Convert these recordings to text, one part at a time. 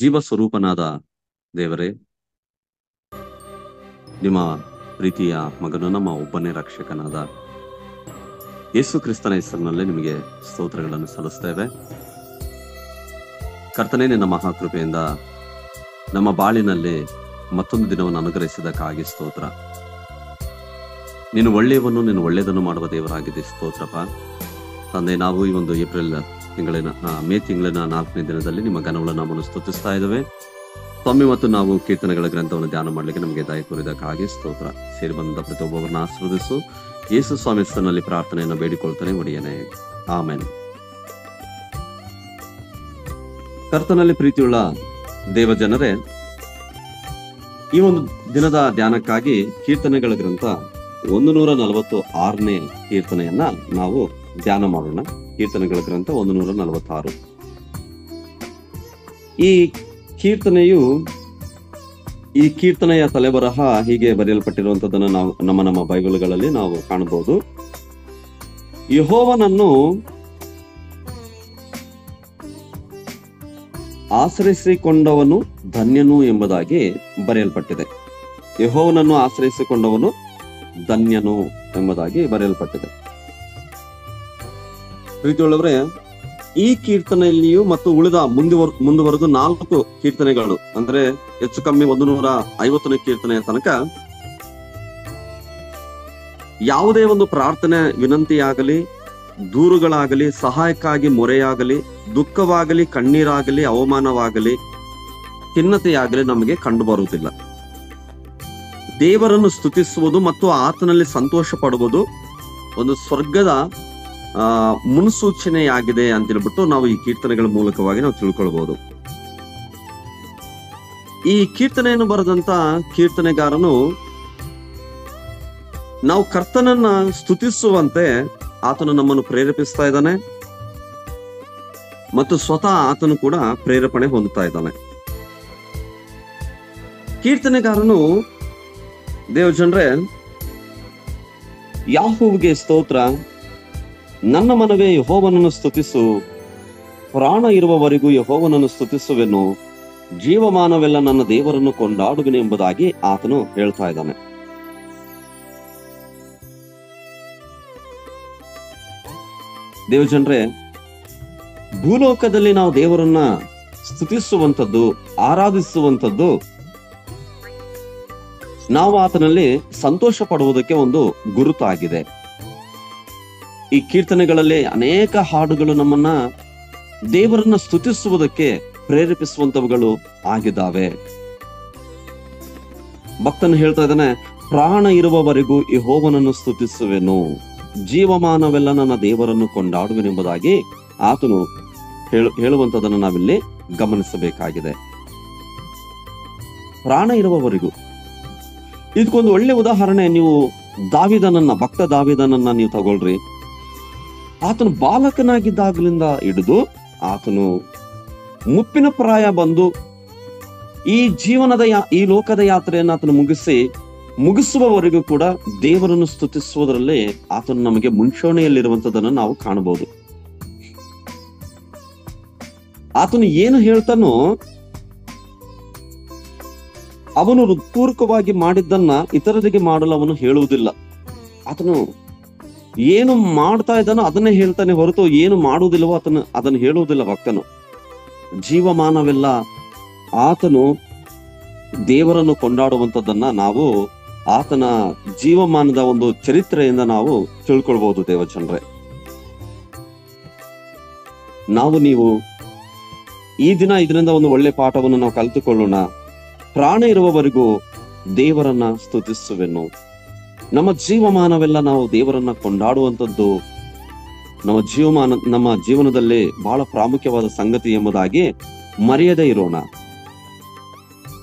ಜೀವ ಸ್ವರೂಪನಾದ ದೇವರೇ, ನಿಮ್ಮ ಪ್ರೀತಿಯ ಮಗನು, ನಮ್ಮ ಒಬ್ಬನೇ ರಕ್ಷಕನಾದ ಯೇಸು ಕ್ರಿಸ್ತನ ಹೆಸರಿನಲ್ಲಿ ನಿಮಗೆ ಸ್ತೋತ್ರಗಳನ್ನು ಸಲ್ಲಿಸ್ತೇವೆ. ಕರ್ತನೇ, ನಿನ್ನ ಮಹಾಕೃಪೆಯಿಂದ ನಮ್ಮ ಬಾಳಿನಲ್ಲಿ ಮತ್ತೊಂದು ದಿನವನ್ನು ಅನುಗ್ರಹಿಸಿದಕ್ಕಾಗಿ ಸ್ತೋತ್ರ. ನೀನು ಒಳ್ಳೆಯವನು, ನೀನು ಒಳ್ಳೆಯದನ್ನು ಮಾಡುವ ದೇವರಾಗಿದೆ. ಸ್ತೋತ್ರಪ್ಪ ತಂದೆ. ನಾವು ಈ ಒಂದು ಮೇ ತಿಂಗಳಿನ 4ನೇ ದಿನದಲ್ಲಿ ನಿಮ್ಮ ಘನವುಳ್ಳ ನಾಮವನ್ನು ಸ್ತುತಿಸ್ತಾ ಇದ್ದೇವೆ ಸ್ವಾಮಿ. ಮತ್ತು ನಾವು ಕೀರ್ತನೆಗಳ ಗ್ರಂಥವನ್ನು ಧ್ಯಾನ ಮಾಡಲಿಕ್ಕೆ ನಮಗೆ ದಯ ತೋರಿದಕ್ಕಾಗಿ ಸ್ತೋತ್ರ. ಸೇರಿ ಬಂದ ಪ್ರತಿಯೊಬ್ಬರನ್ನ ಆಶೀರ್ವದಿಸು. ಯೇಸು ಸ್ವಾಮಿ ಹೆಸರಿನಲ್ಲಿ ಪ್ರಾರ್ಥನೆಯನ್ನು ಬೇಡಿಕೊಳ್ತಾನೆ, ಒಡೆಯನೇ, ಆಮೆನ್. ಕರ್ತನಲ್ಲಿ ಪ್ರೀತಿಯುಳ್ಳ ದೇವ ಜನರೇ, ಈ ಒಂದು ದಿನದ ಧ್ಯಾನಕ್ಕಾಗಿ ಕೀರ್ತನೆಗಳ ಗ್ರಂಥ 146ನೇ ಕೀರ್ತನೆಯನ್ನ ನಾವು ಧ್ಯಾನ ಮಾಡೋಣ. ಕೀರ್ತನೆಗಳ ಗ್ರಂಥ 146. ಈ ಕೀರ್ತನೆಯ ತಲೆಬರಹ ಹೀಗೆ ಬರೆಯಲ್ಪಟ್ಟಿರುವಂತದ್ದನ್ನು ನಾವು ನಮ್ಮ ಬೈಬಲ್ಗಳಲ್ಲಿ ನಾವು ಕಾಣಬಹುದು. ಯೆಹೋವನನ್ನು ಆಶ್ರಯಿಸಿಕೊಂಡವನು ಧನ್ಯನು ಎಂಬುದಾಗಿ ಬರೆಯಲ್ಪಟ್ಟಿದೆ. ಯೆಹೋವನನ್ನು ಆಶ್ರಯಿಸಿಕೊಂಡವನು ಧನ್ಯನು ಎಂಬುದಾಗಿ ಬರೆಯಲ್ಪಟ್ಟಿದೆ. ಪ್ರೀತಿಯುಳ್ಳವರೇ, ಈ ಕೀರ್ತನೆಯಲ್ಲಿಯೂ ಮತ್ತು ಉಳಿದ ಮುಂದುವರೆದು 4 ಕೀರ್ತನೆಗಳು, ಅಂದ್ರೆ ಹೆಚ್ಚು ಕಮ್ಮಿ 150ನೇ ಕೀರ್ತನೆಯ ತನಕ ಯಾವುದೇ ಒಂದು ಪ್ರಾರ್ಥನೆ, ವಿನಂತಿಯಾಗಲಿ, ದೂರುಗಳಾಗಲಿ, ಸಹಾಯಕ್ಕಾಗಿ ಮೊರೆಯಾಗಲಿ, ದುಃಖವಾಗಲಿ, ಕಣ್ಣೀರಾಗಲಿ, ಅವಮಾನವಾಗಲಿ, ಖಿನ್ನತೆಯಾಗಲಿ ನಮಗೆ ಕಂಡು ಬರುವುದಿಲ್ಲ. ದೇವರನ್ನು ಸ್ತುತಿಸುವುದು ಮತ್ತು ಆತನಲ್ಲಿ ಸಂತೋಷ ಪಡುವುದು ಒಂದು ಸ್ವರ್ಗದ ಮುನ್ಸೂಚನೆಯಾಗಿದೆ ಅಂತ ಹೇಳ್ಬಿಟ್ಟು ನಾವು ಈ ಕೀರ್ತನೆಗಳ ಮೂಲಕವಾಗಿ ನಾವು ತಿಳ್ಕೊಳ್ಬಹುದು. ಈ ಕೀರ್ತನೆಯನ್ನು ಬರೆದಂತ ಕೀರ್ತನೆಗಾರನು ನಾವು ಕರ್ತನನ್ನ ಸ್ತುತಿಸುವಂತೆ ಆತನು ನಮ್ಮನ್ನು ಪ್ರೇರೇಪಿಸ್ತಾ ಇದ್ದಾನೆ ಮತ್ತು ಸ್ವತಃ ಆತನು ಕೂಡ ಪ್ರೇರೇಪಣೆ ಹೊಂದುತ್ತಾ ಇದ್ದಾನೆ. ಕೀರ್ತನೆಗಾರನು, ದೇವ ಜನರೇ, ಯಾಹೋವನಿಗೆ ಸ್ತೋತ್ರ, ನನ್ನ ಮನವೇ ಯೆಹೋವನನ್ನು ಸ್ತುತಿಸು, ಪ್ರಾಣ ಇರುವವರೆಗೂ ಯೆಹೋವನನ್ನು ಸ್ತುತಿಸುವೆನು, ಜೀವಮಾನವೆಲ್ಲ ನನ್ನ ದೇವರನ್ನು ಕೊಂಡಾಡುವೆನು ಎಂಬುದಾಗಿ ಆತನು ಹೇಳ್ತಾ ಇದ್ದಾನೆ. ದೇವಜನರೇ, ಭೂಲೋಕದಲ್ಲಿ ನಾವು ದೇವರನ್ನ ಸ್ತುತಿಸುವಂಥದ್ದು, ಆರಾಧಿಸುವಂಥದ್ದು, ನಾವು ಆತನಲ್ಲಿ ಸಂತೋಷ ಪಡುವುದಕ್ಕೆ ಒಂದು ಗುರುತಾಗಿದೆ. ಈ ಕೀರ್ತನೆಗಳಲ್ಲಿ ಅನೇಕ ಹಾಡುಗಳು ನಮ್ಮನ್ನ ದೇವರನ್ನ ಸ್ತುತಿಸುವುದಕ್ಕೆ ಪ್ರೇರೇಪಿಸುವಂತವುಗಳು ಆಗಿದ್ದಾವೆ. ಭಕ್ತನು ಹೇಳ್ತಾ ಇದ್ದಾನೆ, ಪ್ರಾಣ ಇರುವವರೆಗೂ ಯೆಹೋವನನ್ನು ಸ್ತುತಿಸುವೆನು, ಜೀವಮಾನವೆಲ್ಲ ನನ್ನ ದೇವರನ್ನು ಕೊಂಡಾಡುವೆನೆಂಬುದಾಗಿ ಆತನು ಹೇಳುವಂತದನ್ನು ನಾವಿಲ್ಲಿ ಗಮನಿಸಬೇಕಾಗಿದೆ. ಪ್ರಾಣ ಇರುವವರೆಗೂ. ಇದಕ್ಕೊಂದು ಒಳ್ಳೆ ಉದಾಹರಣೆ, ನೀವು ಭಕ್ತ ದಾವೀದನನ್ನ ನೀವು ತಗೊಳ್ರಿ. ಆತನು ಬಾಲಕನಾಗಿದ್ದಾಗಲಿಂದ ಹಿಡಿದು ಆತನು ಮುಪ್ಪಿನ ಪ್ರಾಯ ಬಂದು ಈ ಲೋಕದ ಯಾತ್ರೆಯನ್ನು ಆತನು ಮುಗಿಸುವವರೆಗೂ ಕೂಡ ದೇವರನ್ನು ಸ್ತುತಿಸುವುದರಲ್ಲಿ ಆತನು ನಮಗೆ ಮುಂಚೂಣಿಯಲ್ಲಿರುವಂತದನ್ನು ನಾವು ಕಾಣಬಹುದು. ಆತನು ಏನು ಹೇಳ್ತಾನೋ ಅವನು ಹೃತ್ಪೂರ್ವಕವಾಗಿ ಮಾಡಿದ್ದನ್ನ ಇತರರಿಗೆ ಮಾಡಲು ಅವನು ಹೇಳುವುದಿಲ್ಲ. ಆತನು ಏನು ಮಾಡ್ತಾ ಇದ್ದಾನೋ ಅದನ್ನೇ ಹೇಳ್ತಾನೆ ಹೊರತು ಏನು ಮಾಡುವುದಿಲ್ಲವೋ ಅದನ್ನು ಹೇಳುವುದಿಲ್ಲ. ಭಕ್ತನು ಜೀವಮಾನವೆಲ್ಲ ಆತನು ದೇವರನ್ನು ಕೊಂಡಾಡುವಂಥದ್ದನ್ನ ನಾವು ಆತನ ಜೀವಮಾನದ ಒಂದು ಚರಿತ್ರೆಯಿಂದ ನಾವು ತಿಳ್ಕೊಳ್ಬಹುದು. ದೇವಜನರೇ, ನೀವು ಈ ದಿನ ಇದರಿಂದ ಒಂದು ಒಳ್ಳೆ ಪಾಠವನ್ನು ನಾವು ಕಲಿತುಕೊಳ್ಳೋಣ. ಪ್ರಾಣ ಇರುವವರೆಗೂ ದೇವರನ್ನ ಸ್ತುತಿಸುವೆನು. ನಮ್ಮ ಜೀವಮಾನವೆಲ್ಲ ನಾವು ದೇವರನ್ನ ಕೊಂಡಾಡುವಂಥದ್ದು ನಮ್ಮ ಜೀವನದಲ್ಲಿ ಬಹಳ ಪ್ರಾಮುಖ್ಯವಾದ ಸಂಗತಿ ಎಂಬುದಾಗಿ ಮರೆಯದೇ ಇರೋಣ.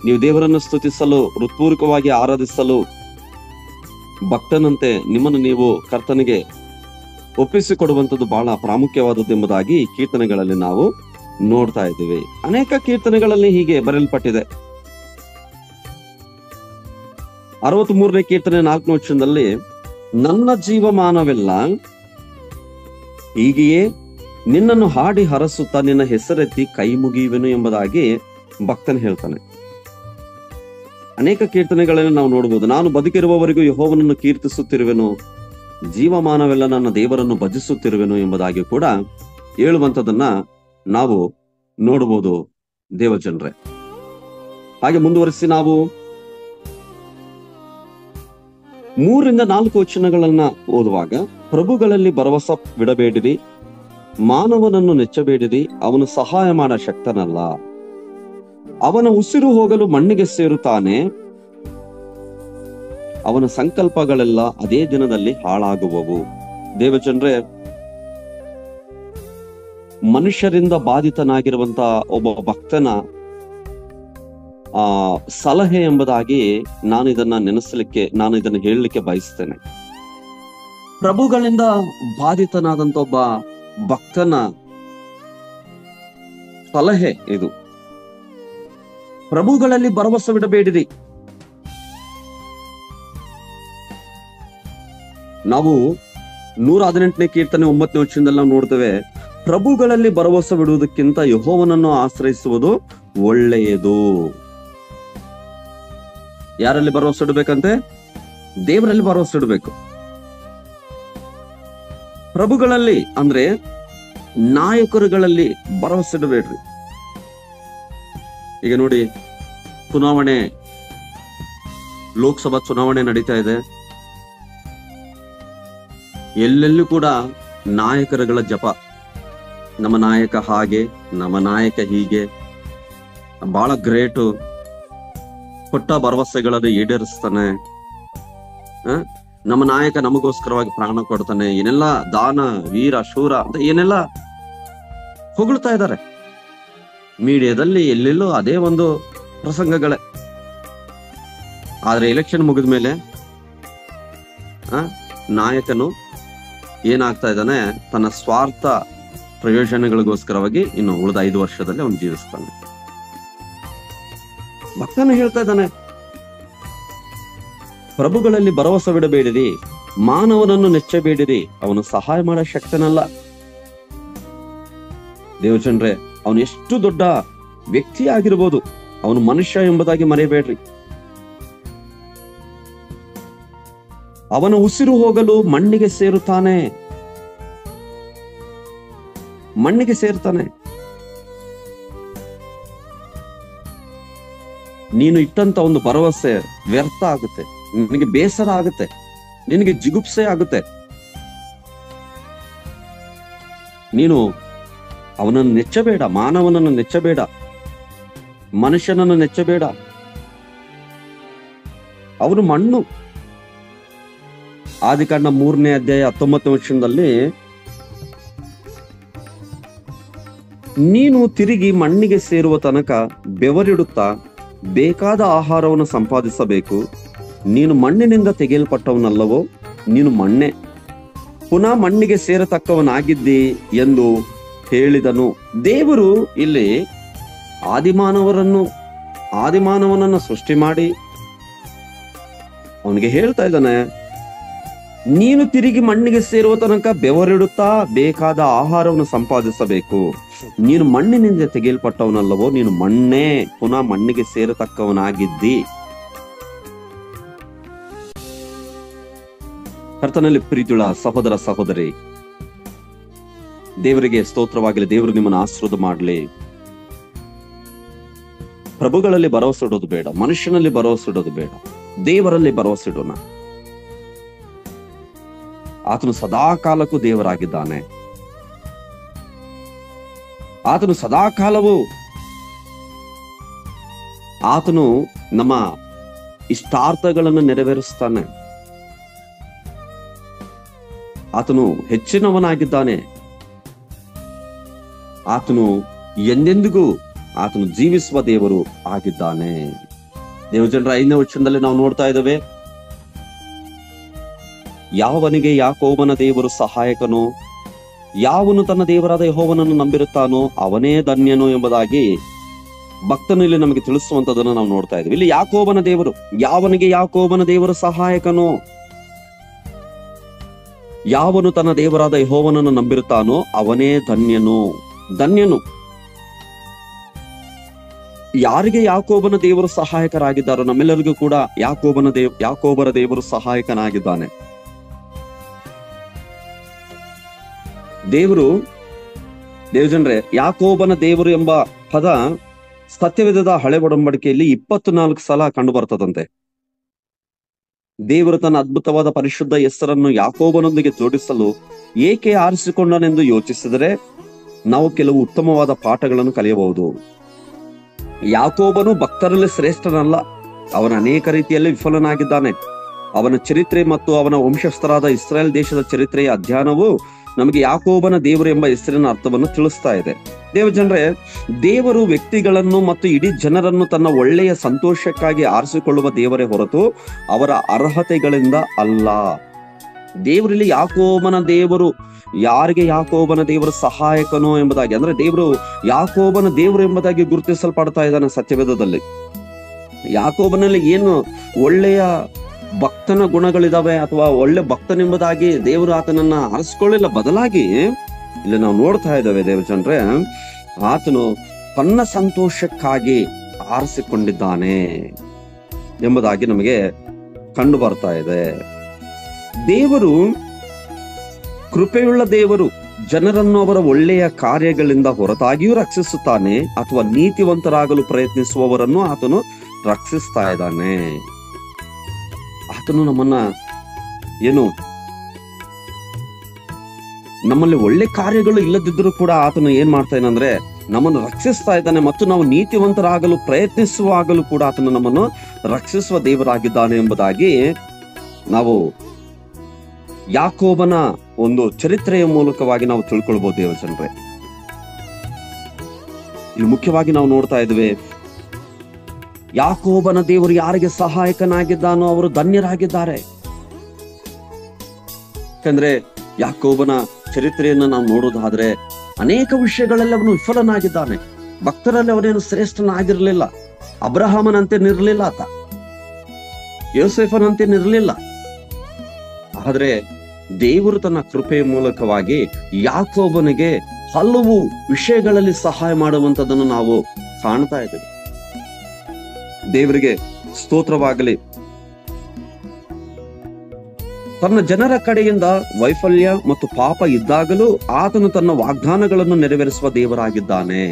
ನೀವು ದೇವರನ್ನು ಸ್ತುತಿಸಲು, ಹೃತ್ಪೂರ್ವಕವಾಗಿ ಆರಾಧಿಸಲು, ಭಕ್ತನಂತೆ ನಿಮ್ಮನ್ನು ನೀವು ಕರ್ತನಿಗೆ ಒಪ್ಪಿಸಿಕೊಡುವಂಥದ್ದು ಬಹಳ ಪ್ರಾಮುಖ್ಯವಾದದ್ದು ಎಂಬುದಾಗಿ ಕೀರ್ತನೆಗಳಲ್ಲಿ ನಾವು ನೋಡ್ತಾ ಇದ್ದೀವಿ. ಅನೇಕ ಕೀರ್ತನೆಗಳಲ್ಲಿ ಹೀಗೆ ಬರೆಯಲ್ಪಟ್ಟಿದೆ. 63ನೇ ಕೀರ್ತನೆ 4ನೇ ವಚನದಲ್ಲಿ, ನನ್ನ ಜೀವಮಾನವೆಲ್ಲ ಹೀಗೆಯೇ ನಿನ್ನನ್ನು ಹಾಡಿ ಹರಸುತ್ತಾ ನಿನ್ನ ಹೆಸರೆತ್ತಿ ಕೈ ಮುಗಿಯುವೆನು ಎಂಬುದಾಗಿ ಭಕ್ತನು ಹೇಳ್ತಾನೆ. ಅನೇಕ ಕೀರ್ತನೆಗಳನ್ನು ನಾವು ನೋಡಬಹುದು. ನಾನು ಬದುಕಿರುವವರೆಗೂ ಯೆಹೋವನನ್ನು ಕೀರ್ತಿಸುತ್ತಿರುವೆನು, ಜೀವಮಾನವೆಲ್ಲ ನನ್ನ ದೇವರನ್ನು ಭಜಿಸುತ್ತಿರುವೆನು ಎಂಬುದಾಗಿ ಕೂಡ ಹೇಳುವಂಥದ್ದನ್ನ ನಾವು ನೋಡಬಹುದು ದೇವಜನರೇ. ಹಾಗೆ ಮುಂದುವರಿಸಿ ನಾವು 3-4 ವಚನಗಳನ್ನ ಓದುವಾಗ, ಪ್ರಭುಗಳಲ್ಲಿ ಭರವಸೆ ಬಿಡಬೇಡಿರಿ, ಮಾನವನನ್ನು ನೆಚ್ಚಬೇಡಿರಿ, ಅವನು ಸಹಾಯ ಮಾಡ ಶಕ್ತನಲ್ಲ, ಅವನ ಉಸಿರು ಹೋಗಲು ಮಣ್ಣಿಗೆ ಸೇರುತ್ತಾನೆ, ಅವನ ಸಂಕಲ್ಪಗಳೆಲ್ಲ ಅದೇ ದಿನದಲ್ಲಿ ಹಾಳಾಗುವವು. ದೇವಜನರೇ, ಮನುಷ್ಯರಿಂದ ಬಾಧಿತನಾಗಿರುವಂತಹ ಒಬ್ಬ ಭಕ್ತನ ಸಲಹೆ ಎಂಬುದಾಗಿ ನಾನು ಇದನ್ನು ಹೇಳಲಿಕ್ಕೆ ಬಯಸ್ತೇನೆ. ಪ್ರಭುಗಳಿಂದ ಬಾಧಿತನಾದಂತ ಒಬ್ಬ ಭಕ್ತನ ಸಲಹೆ ಇದು. ಪ್ರಭುಗಳಲ್ಲಿ ಭರವಸೆ ಬಿಡಬೇಡಿರಿ. ನಾವು 118ನೇ ಕೀರ್ತನೆ 9ನೇ ವಚನದಲ್ಲಿ ನಾವು ನೋಡ್ತೇವೆ, ಪ್ರಭುಗಳಲ್ಲಿ ಭರವಸೆ ಬಿಡುವುದಕ್ಕಿಂತ ಯೆಹೋವನನ್ನು ಆಶ್ರಯಿಸುವುದು ಒಳ್ಳೆಯದು. ಯಾರಲ್ಲಿ ಭರವಸೆ ಇಡಬೇಕಂತೆ? ದೇವರಲ್ಲಿ ಭರವಸೆ ಇಡಬೇಕು. ಪ್ರಭುಗಳಲ್ಲಿ ಅಂದ್ರೆ ನಾಯಕರುಗಳಲ್ಲಿ ಭರವಸೆ ಇಡಬೇಡ್ರಿ. ಈಗ ನೋಡಿ, ಚುನಾವಣೆ, ಲೋಕಸಭಾ ಚುನಾವಣೆ ನಡೀತಾ ಇದೆ. ಎಲ್ಲೆಲ್ಲೂ ಕೂಡ ನಾಯಕರುಗಳ ಜಪ. ನಮ್ಮ ನಾಯಕ ಹಾಗೆ, ನಮ್ಮ ನಾಯಕ ಹೀಗೆ, ಬಹಳ ಗ್ರೇಟು, ಕೊಟ್ಟ ಭರವಸೆಗಳನ್ನು ಈಡೇರಿಸ್ತಾನೆ, ನಮ್ಮ ನಾಯಕ ನಮಗೋಸ್ಕರವಾಗಿ ಪ್ರಾಣ ಕೊಡ್ತಾನೆ, ಏನೆಲ್ಲ ದಾನ, ವೀರ, ಶೂರ ಅಂತ ಏನೆಲ್ಲ ಹೊಗಳ್ತಾ ಇದ್ದಾರೆ ಮೀಡಿಯಾದಲ್ಲಿ. ಎಲ್ಲೆಲ್ಲೂ ಅದೇ ಒಂದು ಪ್ರಸಂಗಗಳೇ. ಆದ್ರೆ ಎಲೆಕ್ಷನ್ ಮುಗಿದ ಮೇಲೆ ನಾಯಕನು ಏನಾಗ್ತಾ ಇದ್ದಾನೆ, ತನ್ನ ಸ್ವಾರ್ಥ ಪ್ರಯೋಜನಗಳಿಗೋಸ್ಕರವಾಗಿ ಇನ್ನು ಉಳಿದ 5 ವರ್ಷದಲ್ಲಿ ಅವನು ಜೀವಿಸ್ತಾನೆ. ಭಕ್ತನು ಹೇಳ್ತಾ ಇದ್ದಾನೆ, ಪ್ರಭುಗಳಲ್ಲಿ ಭರವಸೆ ಬಿಡಬೇಡಿರಿ, ಮಾನವನನ್ನು ನೆಚ್ಚಬೇಡಿರಿ, ಅವನು ಸಹಾಯ ಮಾಡೋ ಶಕ್ತನಲ್ಲ. ದೇವಜನರೇ, ಅವನು ಎಷ್ಟು ದೊಡ್ಡ ವ್ಯಕ್ತಿ ಆಗಿರ್ಬೋದು, ಅವನು ಮನುಷ್ಯ ಎಂಬುದಾಗಿ ಮರೆಯಬೇಡ್ರಿ. ಅವನ ಉಸಿರು ಹೋಗಲು ಮಣ್ಣಿಗೆ ಸೇರುತ್ತಾನೆ, ಮಣ್ಣಿಗೆ ಸೇರ್ತಾನೆ. ನೀನು ಇಟ್ಟಂತ ಒಂದು ಭರವಸೆ ವ್ಯರ್ಥ ಆಗುತ್ತೆ, ನಿನಗೆ ಬೇಸರ ಆಗುತ್ತೆ, ನಿನಗೆ ಜಿಗುಪ್ಸೆ ಆಗುತ್ತೆ. ನೀನು ಅವನನ್ನು ನೆಚ್ಚಬೇಡ, ಮಾನವನನ್ನು ನೆಚ್ಚಬೇಡ, ಮನುಷ್ಯನನ್ನು ನೆಚ್ಚಬೇಡ. ಅವನು ಮಣ್ಣು. ಆದಿಕಾಂಡ 3ನೇ ಅಧ್ಯಾಯ 19ನೇ ವಚನದಲ್ಲಿ, ನೀನು ತಿರುಗಿ ಮಣ್ಣಿಗೆ ಸೇರುವ ತನಕ ಬೆವರಿಡುತ್ತಾ ಬೇಕಾದ ಆಹಾರವನ್ನು ಸಂಪಾದಿಸಬೇಕು. ನೀನು ಮಣ್ಣಿನಿಂದ ತೆಗೆಯಲ್ಪಟ್ಟವನಲ್ಲವೋ, ನೀನು ಮಣ್ಣೆ, ಪುನಃ ಮಣ್ಣಿಗೆ ಸೇರತಕ್ಕವನಾಗಿದ್ದಿ ಎಂದು ಹೇಳಿದನು. ದೇವರು ಇಲ್ಲಿ ಆದಿಮಾನವನನ್ನು ಸೃಷ್ಟಿ ಮಾಡಿ ಅವನಿಗೆ ಹೇಳ್ತಾ ಇದ್ದಾನೆ, ನೀನು ತಿರುಗಿ ಮಣ್ಣಿಗೆ ಸೇರುವ ತನಕ ಬೆವರಿಡುತ್ತಾ ಬೇಕಾದ ಆಹಾರವನ್ನು ಸಂಪಾದಿಸಬೇಕು. ನೀನು ಮಣ್ಣಿನಿಂದ ತೆಗೆಯಲ್ಪಟ್ಟವನಲ್ಲವೋ, ನೀನು ಮಣ್ಣೇ, ಪುನಃ ಮಣ್ಣಿಗೆ ಸೇರತಕ್ಕವನಾಗಿದ್ದಿ. ಕರ್ತನಲ್ಲಿ ಪ್ರೀತಿಯುಳ್ಳ ಸಹೋದರ ಸಹೋದರಿ, ದೇವರಿಗೆ ಸ್ತೋತ್ರವಾಗಲಿ. ದೇವರು ನಿಮ್ಮನ್ನು ಆಶೀರ್ವಾದ ಮಾಡಲಿ. ಪ್ರಭುಗಳಲ್ಲಿ ಭರವಸೆ ಇಡೋದು ಬೇಡ, ಮನುಷ್ಯನಲ್ಲಿ ಭರವಸೆ ಇಡೋದು ಬೇಡ, ದೇವರಲ್ಲಿ ಭರವಸೆ ಇಡೋಣ. ಆತನು ಸದಾ ಕಾಲಕ್ಕೂ ದೇವರಾಗಿದ್ದಾನೆ. ಆತನು ಸದಾ ಕಾಲವೂ ಆತನು ನಮ್ಮ ಇಷ್ಟಾರ್ಥಗಳನ್ನು ನೆರವೇರಿಸ್ತಾನೆ. ಆತನು ಹೆಚ್ಚಿನವನಾಗಿದ್ದಾನೆ. ಆತನು ಎಂದೆಂದಿಗೂ ಆತನು ಜೀವಿಸುವ ದೇವರು ಆಗಿದ್ದಾನೆ. ದೇವಜನರ 5ನೇ ವಚನದಲ್ಲಿ ನಾವು ನೋಡ್ತಾ ಇದ್ದೇವೆ, ಯಾವನಿಗೆ ಯಾಕೋಬನ ದೇವರು ಸಹಾಯಕನು, ಯಾವನು ತನ್ನ ದೇವರಾದ ಯೆಹೋವನನ್ನು ನಂಬಿರುತ್ತಾನೋ ಅವನೇ ಧನ್ಯನು ಎಂಬುದಾಗಿ ಭಕ್ತನು ಇಲ್ಲಿ ನಮಗೆ ತಿಳಿಸುವಂತದನ್ನು ನಾವು ನೋಡ್ತಾ ಇದ್ದೀವಿ. ಇಲ್ಲಿ ಯಾಕೋಬನ ದೇವರು, ಯಾವನಿಗೆ ಯಾಕೋಬನ ದೇವರು ಸಹಾಯಕನು, ಯಾವನು ತನ್ನ ದೇವರಾದ ಯೆಹೋವನನ್ನು ನಂಬಿರುತ್ತಾನೋ ಅವನೇ ಧನ್ಯನು. ಧನ್ಯನು ಯಾರಿಗೆ ಯಾಕೋಬನ ದೇವರು ಸಹಾಯಕರಾಗಿದ್ದಾರೋ ನಮ್ಮೆಲ್ಲರಿಗೂ ಕೂಡ ಯಾಕೋಬರ ದೇವರು ಸಹಾಯಕನಾಗಿದ್ದಾನೆ. ದೇವಜನರೇ, ಯಾಕೋಬನ ದೇವರು ಎಂಬ ಪದ ಸತ್ಯವೇದದ ಹಳೆ ಒಡಂಬಡಿಕೆಯಲ್ಲಿ 24 ಸಲ ಕಂಡು ಬರ್ತದಂತೆ. ದೇವರು ತನ್ನ ಅದ್ಭುತವಾದ ಪರಿಶುದ್ಧ ಹೆಸರನ್ನು ಯಾಕೋಬನೊಂದಿಗೆ ಜೋಡಿಸಲು ಏಕೆ ಆರಿಸಿಕೊಂಡನೆಂದು ಯೋಚಿಸಿದರೆ ನಾವು ಕೆಲವು ಉತ್ತಮವಾದ ಪಾಠಗಳನ್ನು ಕಲಿಯಬಹುದು. ಯಾಕೋಬನು ಭಕ್ತರಲ್ಲಿ ಶ್ರೇಷ್ಠನಲ್ಲ, ಅವನ ಅನೇಕ ರೀತಿಯಲ್ಲಿ ವಿಫಲನಾಗಿದ್ದಾನೆ. ಅವನ ಚರಿತ್ರೆ ಮತ್ತು ಅವನ ವಂಶಸ್ಥರಾದ ಇಸ್ರಾಯೇಲ್ ದೇಶದ ಚರಿತ್ರೆಯ ಅಧ್ಯಯನವು ನಮಗೆ ಯಾಕೋಬನ ದೇವರು ಎಂಬ ಹೆಸರಿನ ಅರ್ಥವನ್ನು ತಿಳಿಸ್ತಾ ಇದೆ. ದೇವಜನರೇ, ದೇವರು ವ್ಯಕ್ತಿಗಳನ್ನು ಮತ್ತು ಇಡೀ ಜನರನ್ನು ತನ್ನ ಒಳ್ಳೆಯ ಸಂತೋಷಕ್ಕಾಗಿ ಆರಿಸಿಕೊಳ್ಳುವ ದೇವರೇ ಹೊರತು ಅವರ ಅರ್ಹತೆಗಳಿಂದ ಅಲ್ಲ. ದೇವರಲ್ಲಿ ಯಾಕೋಬನ ದೇವರು, ಯಾರಿಗೆ ಯಾಕೋಬನ ದೇವರು ಸಹಾಯಕನೋ ಎಂಬುದಾಗಿ, ಅಂದ್ರೆ ದೇವರು ಯಾಕೋಬನ ದೇವರು ಎಂಬುದಾಗಿ ಗುರುತಿಸಲ್ಪಡ್ತಾ ಇದ್ದಾನೆ ಸತ್ಯವೇದದಲ್ಲಿ. ಯಾಕೋಬನಲ್ಲಿ ಏನು ಒಳ್ಳೆಯ ಭಕ್ತನ ಗುಣಗಳಿದಾವೆ ಅಥವಾ ಒಳ್ಳೆ ಭಕ್ತನೆಂಬುದಾಗಿ ದೇವರು ಆತನನ್ನ ಆರಿಸ್ಕೊಳ್ಳಿಲ್ಲ. ಬದಲಾಗಿ ಇಲ್ಲಿ ನಾವು ನೋಡ್ತಾ ಇದ್ದೇವೆ ದೇವಜನರೇ, ಆತನು ತನ್ನ ಸಂತೋಷಕ್ಕಾಗಿ ಆರಿಸಿಕೊಂಡಿದ್ದಾನೆ ಎಂಬುದಾಗಿ ನಮಗೆ ಕಂಡು ಬರ್ತಾ ಇದೆ. ದೇವರು ಕೃಪೆಯುಳ್ಳ ದೇವರು, ಜನರನ್ನು ಅವರ ಒಳ್ಳೆಯ ಕಾರ್ಯಗಳಿಂದ ಹೊರತಾಗಿಯೂ ರಕ್ಷಿಸುತ್ತಾನೆ ಅಥವಾ ನೀತಿವಂತರಾಗಲು ಪ್ರಯತ್ನಿಸುವವರನ್ನು ಆತನು ರಕ್ಷಿಸ್ತಾ ಇದ್ದಾನೆ. ಆತನು ನಮ್ಮನ್ನ ನಮ್ಮಲ್ಲಿ ಒಳ್ಳೆ ಕಾರ್ಯಗಳು ಇಲ್ಲದಿದ್ದರೂ ಕೂಡ ಆತನು ಏನ್ ಮಾಡ್ತಾ ಇದ್ದಾನೆ, ನಮ್ಮನ್ನು ರಕ್ಷಿಸ್ತಾ ಇದ್ದಾನೆ. ಮತ್ತು ನಾವು ನೀತಿವಂತರಾಗಲು ಪ್ರಯತ್ನಿಸುವಾಗಲೂ ಕೂಡ ಆತನು ನಮ್ಮನ್ನು ರಕ್ಷಿಸುವ ದೇವರಾಗಿದ್ದಾನೆ ಎಂಬುದಾಗಿ ನಾವು ಯಾಕೋಬನ ಒಂದು ಚರಿತ್ರೆಯ ಮೂಲಕವಾಗಿ ನಾವು ತಿಳ್ಕೊಳ್ಬಹುದು ದೇವಜನರೇ. ಇಲ್ಲಿ ಮುಖ್ಯವಾಗಿ ನಾವು ನೋಡ್ತಾ ಇದ್ವಿ, ಯಾಕೋಬನ ದೇವರು ಯಾರಿಗೆ ಸಹಾಯಕನಾಗಿದ್ದಾನೋ ಅವರು ಧನ್ಯರಾಗಿದ್ದಾರೆ. ಯಾಕಂದ್ರೆ ಯಾಕೋಬನ ಚರಿತ್ರೆಯನ್ನು ನಾವು ನೋಡೋದಾದ್ರೆ ಅನೇಕ ವಿಷಯಗಳಲ್ಲಿ ಅವನು ವಿಫಲನಾಗಿದ್ದಾನೆ. ಭಕ್ತರಲ್ಲಿ ಅವನೇನು ಶ್ರೇಷ್ಠನಾಗಿರ್ಲಿಲ್ಲ, ಅಬ್ರಹಾಮನಂತೆ ನಿರ್ಲಿಲ್ಲ, ಆತ ಯೋಸೇಫನಂತೆ ನಿರ್ಲಿಲ್ಲ. ಆದ್ರೆ ದೇವರು ತನ್ನ ಕೃಪೆಯ ಮೂಲಕವಾಗಿ ಯಾಕೋಬನಿಗೆ ಹಲವು ವಿಷಯಗಳಲ್ಲಿ ಸಹಾಯ ಮಾಡುವಂತದನ್ನು ನಾವು ಕಾಣ್ತಾ ಇದ್ದೇವೆ. ದೇವರಿಗೆ ಸ್ತೋತ್ರವಾಗಲಿ. ತನ್ನ ಜನರ ಕಡೆಯಿಂದ ವೈಫಲ್ಯ ಮತ್ತು ಪಾಪ ಇದ್ದಾಗಲೂ ಆತನು ತನ್ನ ವಾಗ್ದಾನಗಳನ್ನು ನೆರವೇರಿಸುವ ದೇವರಾಗಿದ್ದಾನೆ.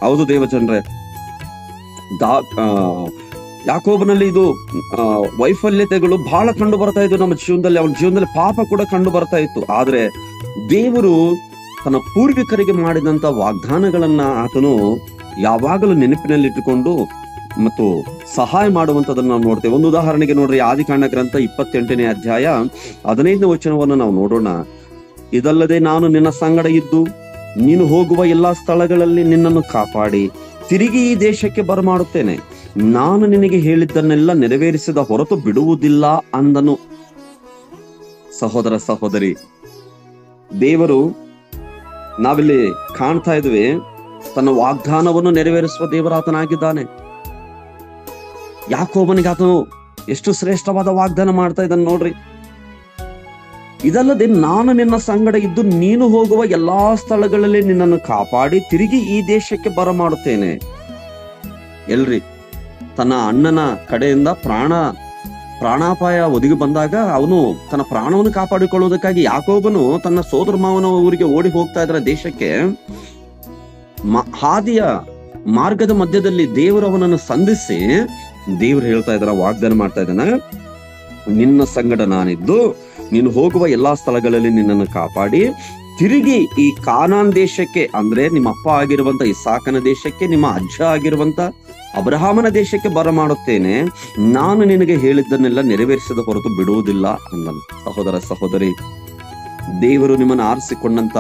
ಹೌದು ದೇವಜನರೇ, ಯಾಕೋಬನಲ್ಲಿ ಇದು ವೈಫಲ್ಯತೆಗಳು ಬಹಳ ಕಂಡು ಬರ್ತಾ ಇತ್ತು ನಮ್ಮ ಜೀವನದಲ್ಲಿ. ಅವನ ಜೀವನದಲ್ಲಿ ಪಾಪ ಕೂಡ ಕಂಡು ಬರ್ತಾ ಇತ್ತು. ಆದ್ರೆ ದೇವರು ತನ್ನ ಪೂರ್ವಿಕರಿಗೆ ಮಾಡಿದಂತ ವಾಗ್ದಾನಗಳನ್ನ ಆತನು ಯಾವಾಗಲೂ ನೆನಪಿನಲ್ಲಿಟ್ಟುಕೊಂಡು ಮತ್ತು ಸಹಾಯ ಮಾಡುವಂತದನ್ನ ನಾವು ನೋಡ್ತೇವೆ. ಒಂದು ಉದಾಹರಣೆಗೆ ನೋಡ್ರಿ, ಆದಿಕಾಂಡ ಗ್ರಂಥ 28ನೇ ಅಧ್ಯಾಯ 15ನೇ ವಚನವನ್ನು ನಾವು ನೋಡೋಣ. ಇದಲ್ಲದೆ ನಾನು ನಿನ್ನ ಸಂಗಡ ಇದ್ದು ನೀನು ಹೋಗುವ ಎಲ್ಲಾ ಸ್ಥಳಗಳಲ್ಲಿ ನಿನ್ನನ್ನು ಕಾಪಾಡಿ ತಿರುಗಿ ಈ ದೇಶಕ್ಕೆ ಬರಮಾಡುತ್ತೇನೆ. ನಾನು ನಿನಗೆ ಹೇಳಿದ್ದನ್ನೆಲ್ಲ ನೆರವೇರಿಸಿದ ಹೊರತು ಬಿಡುವುದಿಲ್ಲ ಅಂದನು. ಸಹೋದರ ಸಹೋದರಿ, ದೇವರು ನಾವಿಲ್ಲಿ ಕಾಣ್ತಾ ಇದ್ವಿ, ತನ್ನ ವಾಗ್ದಾನವನ್ನು ನೆರವೇರಿಸುವ ದೇವರಾತನಾಗಿದ್ದಾನೆ. ಯಾಕೋಬನಿಗೆ ಆತನು ಎಷ್ಟು ಶ್ರೇಷ್ಠವಾದ ವಾಗ್ದಾನ ಮಾಡ್ತಾ ಇದ್ದಾನೆ ನೋಡ್ರಿ. ಇದಲ್ಲದೆ ನಾನು ನಿನ್ನ ಸಂಗಡ ಇದ್ದು ನೀನು ಹೋಗುವ ಎಲ್ಲಾ ಸ್ಥಳಗಳಲ್ಲಿ ನಿನ್ನನ್ನು ಕಾಪಾಡಿ ತಿರುಗಿ ಈ ದೇಶಕ್ಕೆ ಬರಮಾಡುತ್ತೇನೆ. ಎಲ್ರಿ, ತನ್ನ ಅಣ್ಣನ ಕಡೆಯಿಂದ ಪ್ರಾಣಾಪಾಯ ಒದಗಿ ಬಂದಾಗ ಅವನು ತನ್ನ ಪ್ರಾಣವನ್ನು ಕಾಪಾಡಿಕೊಳ್ಳುವುದಕ್ಕಾಗಿ ಯಾಕೋಬನು ತನ್ನ ಸೋದರ ಮಾವನ ಊರಿಗೆ ಓಡಿ ಹೋಗ್ತಾ ಇದ್ರ ದೇಶಕ್ಕೆ. ಹಾದಿಯ ಮಾರ್ಗದ ಮಧ್ಯದಲ್ಲಿ ದೇವರು ಅವನನ್ನು ಸಂಧಿಸಿ ದೇವರು ಹೇಳ್ತಾ ಇದ್ದಾರ, ವಾಗ್ದಾನ ಮಾಡ್ತಾ ಇದ್ದಾನ, ನಿನ್ನ ಸಂಗಡ ನಾನಿದ್ದು ನೀನು ಹೋಗುವ ಎಲ್ಲಾ ಸ್ಥಳಗಳಲ್ಲಿ ನಿನ್ನನ್ನು ಕಾಪಾಡಿ ತಿರುಗಿ ಈ ಕಾನಾನ್ ದೇಶಕ್ಕೆ, ಅಂದ್ರೆ ನಿಮ್ಮ ಅಪ್ಪ ಆಗಿರುವಂತ ಇಸಾಕನ ದೇಶಕ್ಕೆ, ನಿಮ್ಮ ಅಜ್ಜ ಆಗಿರುವಂತ ಅಬ್ರಹಾಮನ ದೇಶಕ್ಕೆ ಬರಮಾಡುತ್ತೇನೆ. ನಾನು ನಿನಗೆ ಹೇಳಿದ್ದನ್ನೆಲ್ಲ ನೆರವೇರಿಸದ ಹೊರತು ಬಿಡುವುದಿಲ್ಲ ಅಂದನು. ಸಹೋದರ ಸಹೋದರಿ, ದೇವರು ನಿಮ್ಮನ್ನು ಆರಿಸಿಕೊಂಡಂತ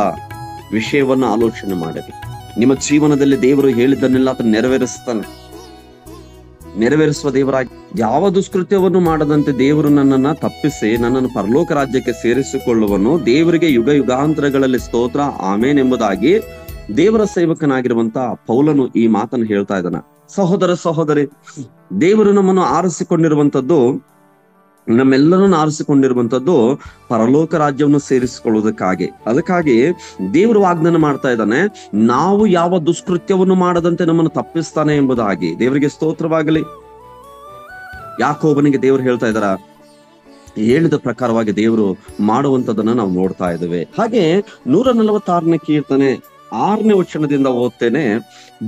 ವಿಷಯವನ್ನ ಆಲೋಚನೆ ಮಾಡಿರಿ. ನಿಮ್ಮ ಜೀವನದಲ್ಲಿ ದೇವರು ಹೇಳಿದ್ದನ್ನೆಲ್ಲ ಆತ ನೆರವೇರಿಸುವ ದೇವರಾಗಿ, ಯಾವ ದುಷ್ಕೃತ್ಯವನ್ನು ಮಾಡದಂತೆ ದೇವರು ನನ್ನನ್ನ ತಪ್ಪಿಸಿ ನನ್ನನ್ನು ಪರಲೋಕ ರಾಜ್ಯಕ್ಕೆ ಸೇರಿಸಿಕೊಳ್ಳುವನು. ದೇವರಿಗೆ ಯುಗ ಯುಗಾಂತರಗಳಲ್ಲಿ ಸ್ತೋತ್ರ, ಆಮೇನ್ ಎಂಬುದಾಗಿ ದೇವರ ಸೇವಕನಾಗಿರುವಂತ ಪೌಲನು ಈ ಮಾತನ್ನು ಹೇಳ್ತಾ ಇದ್ದಾನ. ಸಹೋದರ ಸಹೋದರಿ, ದೇವರು ನಮ್ಮನ್ನು ಆರಿಸಿಕೊಂಡಿರುವಂತದ್ದು ನಮ್ಮೆಲ್ಲರನ್ನು ಆರಿಸಿಕೊಂಡಿರುವಂತದ್ದು ಪರಲೋಕ ರಾಜ್ಯವನ್ನು ಸೇರಿಸಿಕೊಳ್ಳುವುದಕ್ಕಾಗಿ. ಅದಕ್ಕಾಗಿ ದೇವರು ವಾಗ್ದಾನ ಮಾಡ್ತಾ ಇದ್ದಾನೆ, ನಾವು ಯಾವ ದುಷ್ಕೃತ್ಯವನ್ನು ಮಾಡದಂತೆ ನಮ್ಮನ್ನು ತಪ್ಪಿಸ್ತಾನೆ ಎಂಬುದಾಗಿ. ದೇವರಿಗೆ ಸ್ತೋತ್ರವಾಗಲಿ. ಯಾಕೋಬನಿಗೆ ದೇವರು ಹೇಳ್ತಾ ಇದ್ದಾರ, ಹೇಳಿದ ಪ್ರಕಾರವಾಗಿ ದೇವರು ಮಾಡುವಂತದನ್ನ ನಾವು ನೋಡ್ತಾ ಇದ್ದೇವೆ. ಹಾಗೆ 146ನೇ ಕೀರ್ತನೆ 6ನೇ ವಚನದಿಂದ ಓದ್ತೇನೆ.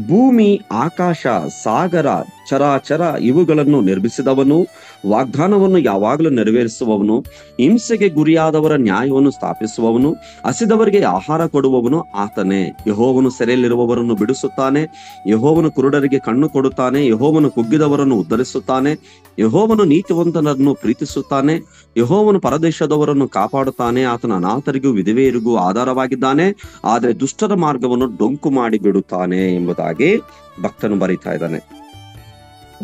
ಭೂಮಿ, ಆಕಾಶ, ಸಾಗರ, ಚರಾಚರ ಇವುಗಳನ್ನು ನಿರ್ಮಿಸಿದವನು, ವಾಗ್ದಾನವನ್ನು ಯಾವಾಗಲೂ ನೆರವೇರಿಸುವವನು, ಹಿಂಸೆಗೆ ಗುರಿಯಾದವರ ನ್ಯಾಯವನ್ನು ಸ್ಥಾಪಿಸುವವನು, ಹಸಿದವರಿಗೆ ಆಹಾರ ಕೊಡುವವನು ಆತನೇ. ಯೆಹೋವನು ಸೆರೆಯಲ್ಲಿರುವವರನ್ನು ಬಿಡಿಸುತ್ತಾನೆ, ಯೆಹೋವನು ಕುರುಡರಿಗೆ ಕಣ್ಣು ಕೊಡುತ್ತಾನೆ, ಯೆಹೋವನು ಕುಗ್ಗಿದವರನ್ನು ಉದ್ಧರಿಸುತ್ತಾನೆ, ಯೆಹೋವನು ನೀತಿವಂತನನ್ನು ಪ್ರೀತಿಸುತ್ತಾನೆ, ಯೆಹೋವನು ಪರದೇಶದವರನ್ನು ಕಾಪಾಡುತ್ತಾನೆ. ಆತನ ಅನಾಥರಿಗೂ ವಿಧವೆಯರಿಗೂ ಆಧಾರವಾಗಿದ್ದಾನೆ, ಆದರೆ ದುಷ್ಟರ ಮಾರ್ಗವನ್ನು ಡೊಂಕು ಮಾಡಿ ಬಿಡುತ್ತಾನೆ ಎಂಬುದಾಗಿ ಭಕ್ತನು ಬರೀತಾ ಇದ್ದಾನೆ.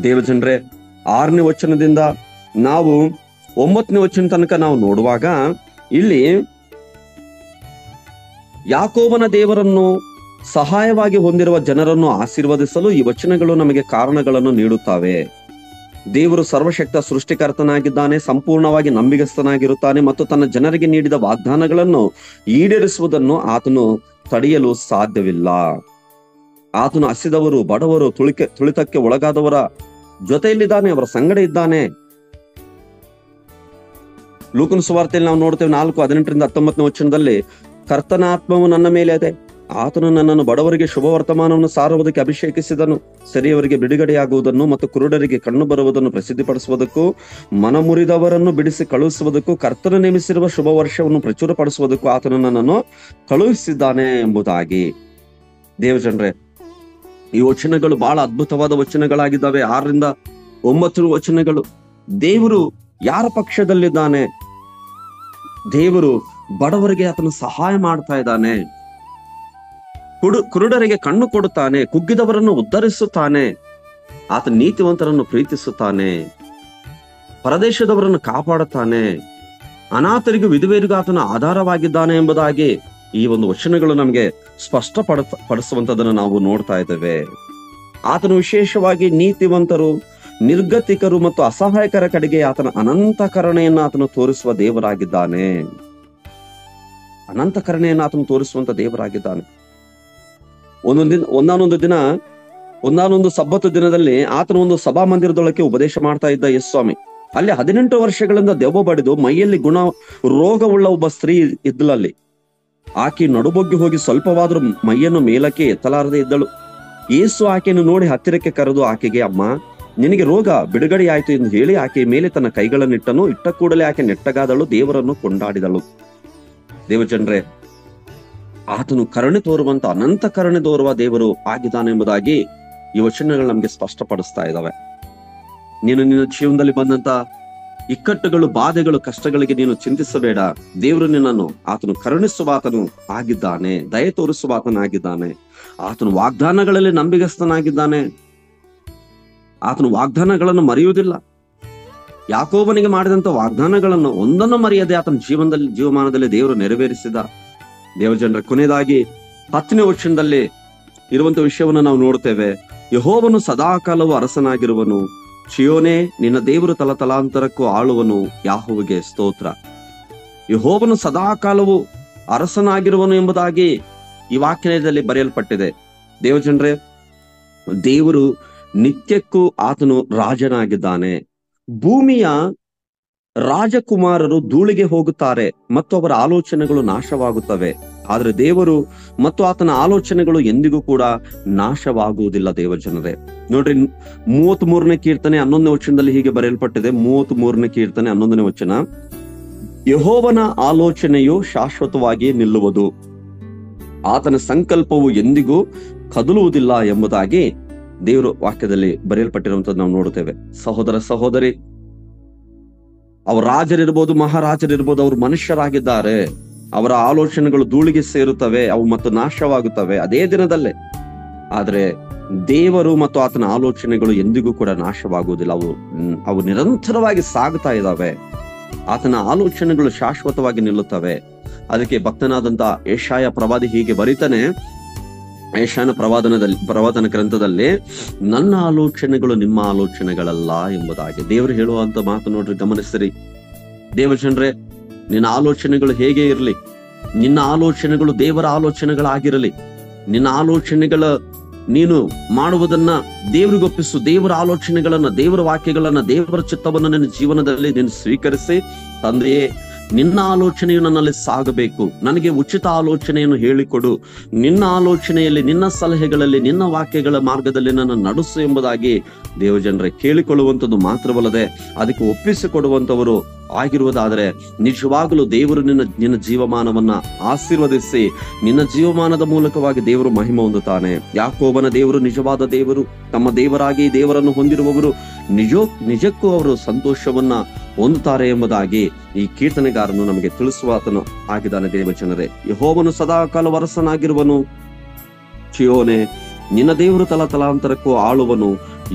ದೇವಜನರೇ, 6ನೇ ವಚನದಿಂದ ನಾವು 9ನೇ ವಚನ ತನಕ ನಾವು ನೋಡುವಾಗ ಇಲ್ಲಿ ಯಾಕೋಬನ ದೇವರನ್ನು ಸಹಾಯವಾಗಿ ಹೊಂದಿರುವ ಜನರನ್ನು ಆಶೀರ್ವದಿಸಲು ಈ ವಚನಗಳು ನಮಗೆ ಕಾರಣಗಳನ್ನು ನೀಡುತ್ತವೆ. ದೇವರು ಸರ್ವಶಕ್ತ ಸೃಷ್ಟಿಕರ್ತನಾಗಿದ್ದಾನೆ, ಸಂಪೂರ್ಣವಾಗಿ ನಂಬಿಗಸ್ತನಾಗಿರುತ್ತಾನೆ ಮತ್ತು ತನ್ನ ಜನರಿಗೆ ನೀಡಿದ ವಾಗ್ದಾನಗಳನ್ನು ಈಡೇರಿಸುವುದನ್ನು ಆತನು ತಡೆಯಲು ಸಾಧ್ಯವಿಲ್ಲ. ಆತನು ಹಸಿದವರು, ಬಡವರು, ತುಳಿತಕ್ಕೆ ಒಳಗಾದವರ ಜೊತೆಯಲ್ಲಿದ್ದಾನೆ, ಅವರ ಸಂಗಡ ಇದ್ದಾನೆ. ಲೂಕನ ಸುವಾರ್ತೆಯಲ್ಲಿ ನಾವು ನೋಡ್ತೇವೆ 4:18ರಿಂದ 19ನೇ ವಚನದಲ್ಲಿ, ಕರ್ತನ ಆತ್ಮವು ನನ್ನ ಮೇಲೆ ಇದೆ, ಆತನು ನನ್ನನ್ನು ಬಡವರಿಗೆ ಶುಭ ವರ್ತಮಾನವನ್ನು ಸಾರುವುದಕ್ಕೆ ಅಭಿಷೇಕಿಸಿದನು, ಸೆರೆಯವರಿಗೆ ಬಿಡುಗಡೆಯಾಗುವುದನ್ನು ಮತ್ತು ಕುರುಡರಿಗೆ ಕಣ್ಣು ಬರುವುದನ್ನು ಪ್ರಸಿದ್ಧಿಪಡಿಸುವುದಕ್ಕೂ, ಮನಮುರಿದವರನ್ನು ಬಿಡಿಸಿ ಕಳುಹಿಸುವುದಕ್ಕೂ, ಕರ್ತನು ನೇಮಿಸಿರುವ ಶುಭ ವರ್ಷವನ್ನು ಪ್ರಚುರಪಡಿಸುವುದಕ್ಕೂ ಆತನು ನನ್ನನ್ನು ಕಳುಹಿಸಿದ್ದಾನೆ ಎಂಬುದಾಗಿ. ದೇವಜನರೇ, ಈ ವಚನಗಳು ಬಹಳ ಅದ್ಭುತವಾದ ವಚನಗಳಾಗಿದ್ದಾವೆ. 6ರಿಂದ 9 ವಚನಗಳು. ದೇವರು ಯಾರ ಪಕ್ಷದಲ್ಲಿದ್ದಾನೆ? ದೇವರು ಬಡವರಿಗೆ ಆತನು ಸಹಾಯ ಮಾಡ್ತಾ ಇದ್ದಾನೆ, ಕುರುಡರಿಗೆ ಕಣ್ಣು ಕೊಡುತ್ತಾನೆ, ಕುಗ್ಗಿದವರನ್ನು ಉದ್ಧರಿಸುತ್ತಾನೆ, ಆತ ನೀತಿವಂತರನ್ನು ಪ್ರೀತಿಸುತ್ತಾನೆ, ಪರದೇಶದವರನ್ನು ಕಾಪಾಡುತ್ತಾನೆ, ಅನಾಥರಿಗೂ ವಿಧವೆಯರಿಗೂ ಆತನ ಆಧಾರವಾಗಿದ್ದಾನೆ ಎಂಬುದಾಗಿ ಈ ಒಂದು ವಚನಗಳು ನಮಗೆ ಸ್ಪಷ್ಟಪಡಿಸುವಂತದನ್ನು ನಾವು ನೋಡ್ತಾ ಇದ್ದೇವೆ. ಆತನು ವಿಶೇಷವಾಗಿ ನೀತಿವಂತರು, ನಿರ್ಗತಿಕರು ಮತ್ತು ಅಸಹಾಯಕರ ಕಡೆಗೆ ಆತನ ಅನಂತ ಕರುಣೆಯನ್ನು ಆತನು ತೋರಿಸುವ ದೇವರಾಗಿದ್ದಾನೆ. ಅನಂತ ಕರುಣೆಯನ್ನು ಆತನು ತೋರಿಸುವಂತ ದೇವರಾಗಿದ್ದಾನೆ. ಒಂದಾನೊಂದು ಸಬ್ಬತ್ತು ದಿನದಲ್ಲಿ ಆತನ ಒಂದು ಸಭಾ ಮಂದಿರದೊಳಕ್ಕೆ ಉಪದೇಶ ಮಾಡ್ತಾ ಇದ್ದ ಯೇಸುಸ್ವಾಮಿ. ಅಲ್ಲಿ 18 ವರ್ಷಗಳಿಂದ ದೆವ್ವ ಬಡಿದು ಮೈಯಲ್ಲಿ ರೋಗವುಳ್ಳ ಒಬ್ಬ ಸ್ತ್ರೀ ಇದ್ದಲಲ್ಲಿ. ಆಕೆ ನಡುಬೊಗ್ಗಿ ಹೋಗಿ ಸ್ವಲ್ಪವಾದ್ರೂ ಮೈಯನ್ನು ಮೇಲಕ್ಕೆ ಎತ್ತಲಾರದೆ ಇದ್ದಳು. ಯೇಸು ಆಕೆಯನ್ನು ನೋಡಿ ಹತ್ತಿರಕ್ಕೆ ಕರೆದು ಆಕೆಗೆ, ಅಮ್ಮ, ನಿನಗೆ ರೋಗ ಬಿಡುಗಡೆಯಾಯಿತು ಎಂದು ಹೇಳಿ ಆಕೆಯ ಮೇಲೆ ತನ್ನ ಕೈಗಳನ್ನಿಟ್ಟನು. ಇಟ್ಟ ಕೂಡಲೇ ಆಕೆ ನೆಟ್ಟಗಾದಳು, ದೇವರನ್ನು ಕೊಂಡಾಡಿದಳು. ದೇವಜನರೇ, ಆತನು ಕರುಣೆ ತೋರುವಂತ, ಅನಂತ ಕರುಣೆ ತೋರುವ ದೇವರು ಆಗಿದ್ದಾನೆ ಎಂಬುದಾಗಿ ಈ ವಚನಗಳು ನಮ್ಗೆ ಸ್ಪಷ್ಟಪಡಿಸ್ತಾ ಇದ್ದಾವೆ. ನೀನು ನಿನ್ನ ಜೀವನದಲ್ಲಿ ಬಂದಂತ ಇಕ್ಕಟ್ಟುಗಳು, ಬಾಧೆಗಳು, ಕಷ್ಟಗಳಿಗೆ ನೀನು ಚಿಂತಿಸಬೇಡ. ದೇವರು ನಿನ್ನನ್ನು ಆತನು ಕರುಣಿಸುವ ಆತನು ಆಗಿದ್ದಾನೆ, ದಯೆ ತೋರಿಸುವ ಆತನಾಗಿದ್ದಾನೆ. ಆತನು ವಾಗ್ದಾನಗಳಲ್ಲಿ ನಂಬಿಗಸ್ತನಾಗಿದ್ದಾನೆ. ಆತನು ವಾಗ್ದಾನಗಳನ್ನು ಮರೆಯುವುದಿಲ್ಲ. ಯಾಕೋಬನಿಗೆ ಮಾಡಿದಂತ ವಾಗ್ದಾನಗಳನ್ನು ಒಂದನ್ನು ಮರೆಯದೆ ಆತನ ಜೀವಮಾನದಲ್ಲಿ ದೇವರು ನೆರವೇರಿಸಿದ. ದೇವಜನರ, ಕೊನೆಯದಾಗಿ 10ನೇ ವಚನದಲ್ಲಿ ಇರುವಂತ ವಿಷಯವನ್ನು ನಾವು ನೋಡ್ತೇವೆ. ಯೆಹೋವನು ಸದಾಕಾಲವು ಅರಸನಾಗಿರುವನು, ಚಿಯೋನೇ ನಿನ್ನ ದೇವರು ತಲತಲಾಂತರಕ್ಕೂ ಆಳುವನು, ಯಾಹೋವನಿಗೆ ಸ್ತೋತ್ರ. ಯೆಹೋವನು ಸದಾಕಾಲವು ಅರಸನಾಗಿರುವನು ಎಂಬುದಾಗಿ ಈ ವಾಕ್ಯದಲ್ಲಿ ಬರೆಯಲ್ಪಟ್ಟಿದೆ. ದೇವಜನರೇ, ದೇವರು ನಿತ್ಯಕ್ಕೂ ಆತನು ರಾಜನಾಗಿದ್ದಾನೆ. ಭೂಮಿಯ ರಾಜಕುಮಾರರು ಧೂಳಿಗೆ ಹೋಗುತ್ತಾರೆ ಮತ್ತು ಅವರ ಆಲೋಚನೆಗಳು ನಾಶವಾಗುತ್ತವೆ, ಆದ್ರೆ ದೇವರು ಮತ್ತು ಆತನ ಆಲೋಚನೆಗಳು ಎಂದಿಗೂ ಕೂಡ ನಾಶವಾಗುವುದಿಲ್ಲ. ದೇವಜನರೇ, ನೋಡ್ರಿ, 33ನೇ ಕೀರ್ತನೆ 11ನೇ ವಚನದಲ್ಲಿ ಹೀಗೆ ಬರೆಯಲ್ಪಟ್ಟಿದೆ. 33ನೇ ಕೀರ್ತನೆ 11ನೇ ವಚನ, ಯೆಹೋವನ ಆಲೋಚನೆಯು ಶಾಶ್ವತವಾಗಿ ನಿಲ್ಲುವುದು, ಆತನ ಸಂಕಲ್ಪವು ಎಂದಿಗೂ ಕದಲುವುದಿಲ್ಲ ಎಂಬುದಾಗಿ ದೇವರು ವಾಕ್ಯದಲ್ಲಿ ಬರೆಯಲ್ಪಟ್ಟಿರುವಂತದ್ದು ನಾವು ನೋಡುತ್ತೇವೆ. ಸಹೋದರ ಸಹೋದರಿ, ಅವ್ರ ರಾಜರಿರ್ಬೋದು, ಮಹಾರಾಜರಿರ್ಬೋದು, ಅವರು ಮನುಷ್ಯರಾಗಿದ್ದಾರೆ. ಅವರ ಆಲೋಚನೆಗಳು ಧೂಳಿಗೆ ಸೇರುತ್ತವೆ, ಅವು ಮತ್ತು ನಾಶವಾಗುತ್ತವೆ ಅದೇ ದಿನದಲ್ಲೇ. ಆದ್ರೆ ದೇವರು ಮತ್ತು ಆತನ ಆಲೋಚನೆಗಳು ಎಂದಿಗೂ ಕೂಡ ನಾಶವಾಗುವುದಿಲ್ಲ. ಅವು ನಿರಂತರವಾಗಿ ಸಾಗುತ್ತಾ ಇದ್ದಾವೆ. ಆತನ ಆಲೋಚನೆಗಳು ಶಾಶ್ವತವಾಗಿ ನಿಲ್ಲುತ್ತವೆ. ಅದಕ್ಕೆ ಭಕ್ತನಾದಂತ ಯೆಶಾಯ ಪ್ರವಾದಿ ಹೀಗೆ ಬರೀತಾನೆ, ಯೆಶಾಯನ ಪ್ರವಾದನ ಗ್ರಂಥದಲ್ಲಿ ನನ್ನ ಆಲೋಚನೆಗಳು ನಿಮ್ಮ ಆಲೋಚನೆಗಳಲ್ಲ ಎಂಬುದಾಗಿ ದೇವರು ಹೇಳುವಂತ ಮಾತು ನೋಡ್ರಿ, ಗಮನಿಸಿರಿ ದೇವಜನರೇ. ನಿನ್ನ ಆಲೋಚನೆಗಳು ಹೇಗೆ ಇರಲಿ, ನಿನ್ನ ಆಲೋಚನೆಗಳು ದೇವರ ಆಲೋಚನೆಗಳಾಗಿರಲಿ. ನಿನ್ನ ಆಲೋಚನೆಗಳ ನೀನು ಮಾಡುವುದನ್ನ ದೇವರಿಗೊಪ್ಪಿಸು. ದೇವರ ಆಲೋಚನೆಗಳನ್ನ, ದೇವರ ವಾಕ್ಯಗಳನ್ನ, ದೇವರ ಚಿತ್ತವನ್ನು ನಿನ್ನ ಜೀವನದಲ್ಲಿ ನೀನು ಸ್ವೀಕರಿಸಿ, ತಂದೆಯೇ ನಿನ್ನ ಆಲೋಚನೆಯು ನನ್ನಲ್ಲಿ ಸಾಗಬೇಕು, ನನಗೆ ಉಚಿತ ಆಲೋಚನೆಯನ್ನು ಹೇಳಿಕೊಡು, ನಿನ್ನ ಆಲೋಚನೆಯಲ್ಲಿ, ನಿನ್ನ ಸಲಹೆಗಳಲ್ಲಿ, ನಿನ್ನ ವಾಕ್ಯಗಳ ಮಾರ್ಗದಲ್ಲಿ ನನ್ನ ನಡೆಸು ಎಂಬುದಾಗಿ ದೇವಜನರೇ ಕೇಳಿಕೊಳ್ಳುವಂಥದ್ದು ಮಾತ್ರವಲ್ಲದೆ ಅದಕ್ಕೆ ಒಪ್ಪಿಸಿಕೊಡುವಂಥವರು ಆಗಿರುವುದಾದರೆ ನಿಜವಾಗಲೂ ದೇವರು ನಿನ್ನ ಜೀವಮಾನವನ್ನ ಆಶೀರ್ವದಿಸಿ ನಿನ್ನ ಜೀವಮಾನದ ಮೂಲಕವಾಗಿ ದೇವರು ಮಹಿಮೆ ಹೊಂದುತ್ತಾನೆ. ಯಾಕೋಬನ ದೇವರು ನಿಜವಾದ ದೇವರು, ತಮ್ಮ ದೇವರಾಗಿ ದೇವರನ್ನು ಹೊಂದಿರುವವರು ನಿಜಕ್ಕೂ ಅವರು ಸಂತೋಷವನ್ನ ಹೊಂದುತ್ತಾರೆ ಎಂಬುದಾಗಿ ಈ ಕೀರ್ತನೆಗಾರನು ನಮಗೆ ತಿಳಿಸುವಾತನು ಆಗಿದ್ದಾನೆ. ದೇವಜನರೇ, ಯೆಹೋವನು ಸದಾಕಾಲ ವರಸನಾಗಿರುವನು, ಚಿಯೋನೆ ನಿನ್ನ ದೇವರು ತಲಾಂತರಕ್ಕೂ ಆಳುವನು,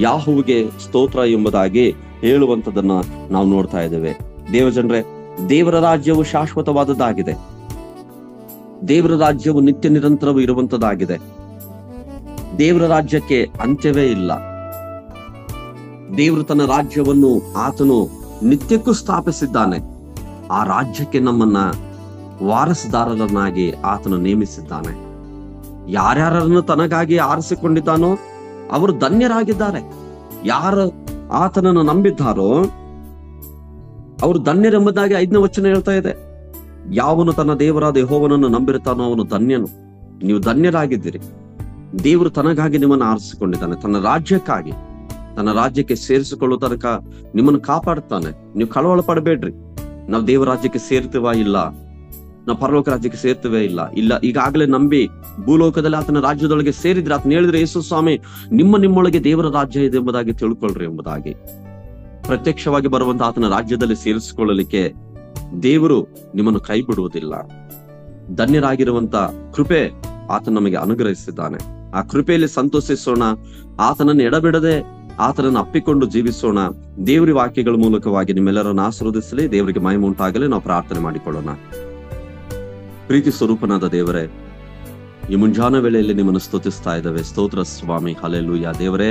ಯಾಹುವಿಗೆ ಸ್ತೋತ್ರ ಎಂಬುದಾಗಿ ಹೇಳುವಂಥದ್ದನ್ನ ನಾವು ನೋಡ್ತಾ ಇದ್ದೇವೆ. ದೇವಜನರೇ, ದೇವರ ರಾಜ್ಯವು ಶಾಶ್ವತವಾದದ್ದಾಗಿದೆ. ದೇವರ ರಾಜ್ಯವು ನಿತ್ಯ ನಿರಂತರವೂ ಇರುವಂತದ್ದಾಗಿದೆ. ದೇವರ ರಾಜ್ಯಕ್ಕೆ ಅಂತ್ಯವೇ ಇಲ್ಲ. ದೇವರು ತನ್ನ ರಾಜ್ಯವನ್ನು ಆತನು ನಿತ್ಯಕ್ಕೂ ಸ್ಥಾಪಿಸಿದ್ದಾನೆ. ಆ ರಾಜ್ಯಕ್ಕೆ ನಮ್ಮನ್ನ ವಾರಸುದಾರರನ್ನಾಗಿ ಆತನು ನೇಮಿಸಿದ್ದಾನೆ. ಯಾರ್ಯಾರನ್ನು ತನಗಾಗಿ ಆರಿಸಿಕೊಂಡಿದ್ದಾನೋ ಅವರು ಧನ್ಯರಾಗಿದ್ದಾರೆ. ಯಾರು ಆತನನ್ನು ನಂಬಿದ್ದಾರೋ ಅವರು ಧನ್ಯರೆಂಬುದಾಗಿ 5ನೇ ವಚನ ಹೇಳ್ತಾ ಇದೆ. ಯಾವನು ತನ್ನ ದೇವರಾದ ಯೆಹೋವನನ್ನು ನಂಬಿರುತ್ತಾನೋ ಅವನು ಧನ್ಯನು. ನೀವು ಧನ್ಯರಾಗಿದ್ದೀರಿ. ದೇವರು ತನಗಾಗಿ ನಿಮ್ಮನ್ನು ಆರಿಸಿಕೊಂಡಿದ್ದಾನೆ, ತನ್ನ ರಾಜ್ಯಕ್ಕಾಗಿ, ತನ್ನ ರಾಜ್ಯಕ್ಕೆ ಸೇರಿಸಿಕೊಳ್ಳುವ ತನಕ ನಿಮ್ಮನ್ನು ಕಾಪಾಡುತ್ತಾನೆ. ನೀವು ಕಳವಳ ಪಡಬೇಡ್ರಿ. ನಾವು ದೇವರ ರಾಜ್ಯಕ್ಕೆ ಸೇರ್ತೀವ ಇಲ್ಲ, ನಾವು ಪರಲೋಕ ರಾಜ್ಯಕ್ಕೆ ಸೇರ್ತೇವೆ ಇಲ್ಲ, ಈಗಾಗಲೇ ನಂಬಿ ಭೂಲೋಕದಲ್ಲಿ ಆತನ ರಾಜ್ಯದೊಳಗೆ ಸೇರಿದ್ರೆ ಆತನ ಹೇಳಿದ್ರೆ, ಯೇಸು ಸ್ವಾಮಿ ನಿಮ್ಮೊಳಗೆ ದೇವರ ರಾಜ್ಯ ಇದೆ ಎಂಬುದಾಗಿ ತಿಳ್ಕೊಳ್ರಿ ಎಂಬುದಾಗಿ ಪ್ರತ್ಯಕ್ಷವಾಗಿ ಬರುವಂತ ಆತನ ರಾಜ್ಯದಲ್ಲಿ ಸೇರಿಸಿಕೊಳ್ಳಲಿಕ್ಕೆ ದೇವರು ನಿಮ್ಮನ್ನು ಕೈ ಬಿಡುವುದಿಲ್ಲ. ಧನ್ಯರಾಗಿರುವಂತ ಕೃಪೆ ಆತನ ನಮಗೆ ಅನುಗ್ರಹಿಸಿದ್ದಾನೆ. ಆ ಕೃಪೆಯಲ್ಲಿ ಸಂತೋಷಿಸೋಣ. ಆತನನ್ನು ಎಡಬಿಡದೆ ಆತನನ್ನು ಅಪ್ಪಿಕೊಂಡು ಜೀವಿಸೋಣ. ದೇವರ ವಾಕ್ಯಗಳ ಮೂಲಕವಾಗಿ ನಿಮ್ಮೆಲ್ಲರನ್ನು ಆಶೀರ್ವದಿಸಲಿ. ದೇವರಿಗೆ ಮಹಿಮೆ ಉಂಟಾಗಲಿ. ನಾವು ಪ್ರಾರ್ಥನೆ ಮಾಡಿಕೊಳ್ಳೋಣ. ಪ್ರೀತಿ ಸ್ವರೂಪನಾದ ದೇವರೇ, ಈ ಮುಂಜಾನ ವೇಳೆಯಲ್ಲಿ ನಿಮ್ಮನ್ನು ಸ್ತುತಿಸ್ತಾ ಇದ್ದೇವೆ. ಸ್ತೋತ್ರ ಸ್ವಾಮಿ, ಹಲ್ಲೆಲೂಯಾ. ದೇವರೇ,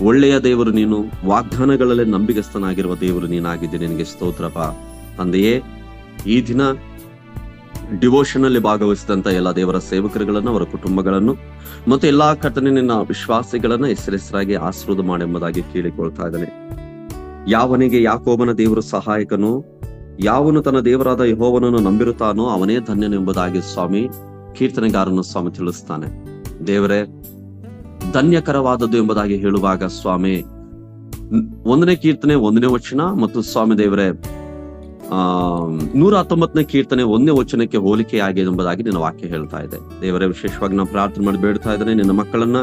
ಒಳ್ಳೆಯ ದೇವರು ನೀನು, ವಾಗ್ದಾನಗಳಲ್ಲಿ ನಂಬಿಗಸ್ತನಾಗಿರುವ ದೇವರು ನೀನಾಗಿದ್ದೆ. ನಿನಗೆ ಸ್ತೋತ್ರಪ್ಪ ತಂದೆಯೇ. ಈ ದಿನ ಡಿವೋಷನ್ ಅಲ್ಲಿ ಭಾಗವಹಿಸಿದಂತ ಎಲ್ಲ ದೇವರ ಸೇವಕರುಗಳನ್ನು, ಅವರ ಕುಟುಂಬಗಳನ್ನು ಮತ್ತು ಎಲ್ಲಾ ಕರ್ತನೆ ನಿನ್ನ ವಿಶ್ವಾಸಿಗಳನ್ನ ಹೆಸರಾಗಿ ಆಶೀರ್ವಾದ ಮಾಡೆಂಬುದಾಗಿ ಕೇಳಿಕೊಳ್ತಾ ಇದ್ದಾನೆ. ಯಾವನಿಗೆ ಯಾಕೋಬನ ದೇವರು ಸಹಾಯಕನು, ಯಾವನು ತನ್ನ ದೇವರಾದ ಯೆಹೋವನನ್ನು ನಂಬಿರುತ್ತಾನೋ ಅವನೇ ಧನ್ಯನೆಂಬುದಾಗಿ ಸ್ವಾಮಿ ಕೀರ್ತನೆಗಾರನು ಸ್ವಾಮಿ ತಿಳಿಸ್ತಾನೆ. ದೇವರೇ, ಧನ್ಯಕರವಾದದ್ದು ಎಂಬುದಾಗಿ ಹೇಳುವಾಗ ಸ್ವಾಮಿ 1ನೇ ಕೀರ್ತನೆ 1ನೇ ವಚನ ಮತ್ತು ಸ್ವಾಮಿ ದೇವರೇ 119ನೇ ಕೀರ್ತನೆ 1ನೇ ವಚನಕ್ಕೆ ಹೋಲಿಕೆಯಾಗಿದೆ ಎಂಬುದಾಗಿ ನಿನ್ನ ವಾಕ್ಯ ಹೇಳ್ತಾ ಇದೆ. ದೇವರೇ, ವಿಶೇಷವಾಗಿ ನಾವು ಪ್ರಾರ್ಥನೆ ಮಾಡಿ ಬೇಡ್ತಾ ಇದ್ದೇನೆ, ನಿನ್ನ ಮಕ್ಕಳನ್ನ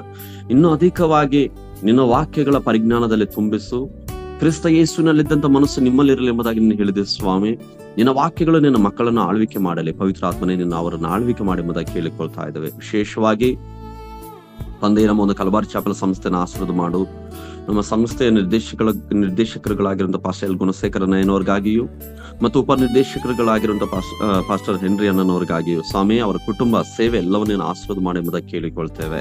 ಇನ್ನೂ ಅಧಿಕವಾಗಿ ನಿನ್ನ ವಾಕ್ಯಗಳ ಪರಿಜ್ಞಾನದಲ್ಲಿ ತುಂಬಿಸು. ಕ್ರಿಸ್ತ ಯೇಸುವಿನಲ್ಲಿದ್ದಂತ ಮನಸ್ಸು ನಿಮ್ಮಲ್ಲಿರಲಿ ಎಂಬುದಾಗಿ ನೀನು ಹೇಳಿದೆ ಸ್ವಾಮಿ. ನಿನ್ನ ವಾಕ್ಯಗಳು ನಿನ್ನ ಮಕ್ಕಳನ್ನು ಆಳ್ವಿಕೆ ಮಾಡಲಿ. ಪವಿತ್ರ ಆತ್ಮನೇ ನಿನ್ನ ಅವರನ್ನು ಆಳ್ವಿಕೆ ಮಾಡಿ ಎಂಬುದಾಗಿ ಕೇಳಿಕೊಳ್ತಾ ಇದ್ದೇವೆ. ವಿಶೇಷವಾಗಿ ತಂದೆ, ನಮ್ಮ ಒಂದು ಕಲಬಾರ್ ಚಾಪಲ್ ಸಂಸ್ಥೆನ ಆಶೀರ್ವಾದ ಮಾಡು. ನಮ್ಮ ಸಂಸ್ಥೆಯ ನಿರ್ದೇಶಕರುಗಳಾಗಿರುವಂತ ಪಾಸ್ಟರ್ ಗುಣಶೇಖರ ನಯನವ್ರಿಗಾಗಿಯೂ ಮತ್ತು ಉಪನಿರ್ದೇಶಕರುಗಳಾಗಿರುವಂತ ಪಾಸ್ಟರ್ ಹೆನ್ರಿ ಅನ್ನೋರ್ಗಾಗಿಯೂ ಸ್ವಾಮಿ, ಅವರ ಕುಟುಂಬ ಸೇವೆ ಎಲ್ಲವನ್ನೇನು ಆಶೀರ್ವಾದ ಮಾಡಿ ಎಂಬುದಾಗಿ ಕೇಳಿಕೊಳ್ತೇವೆ.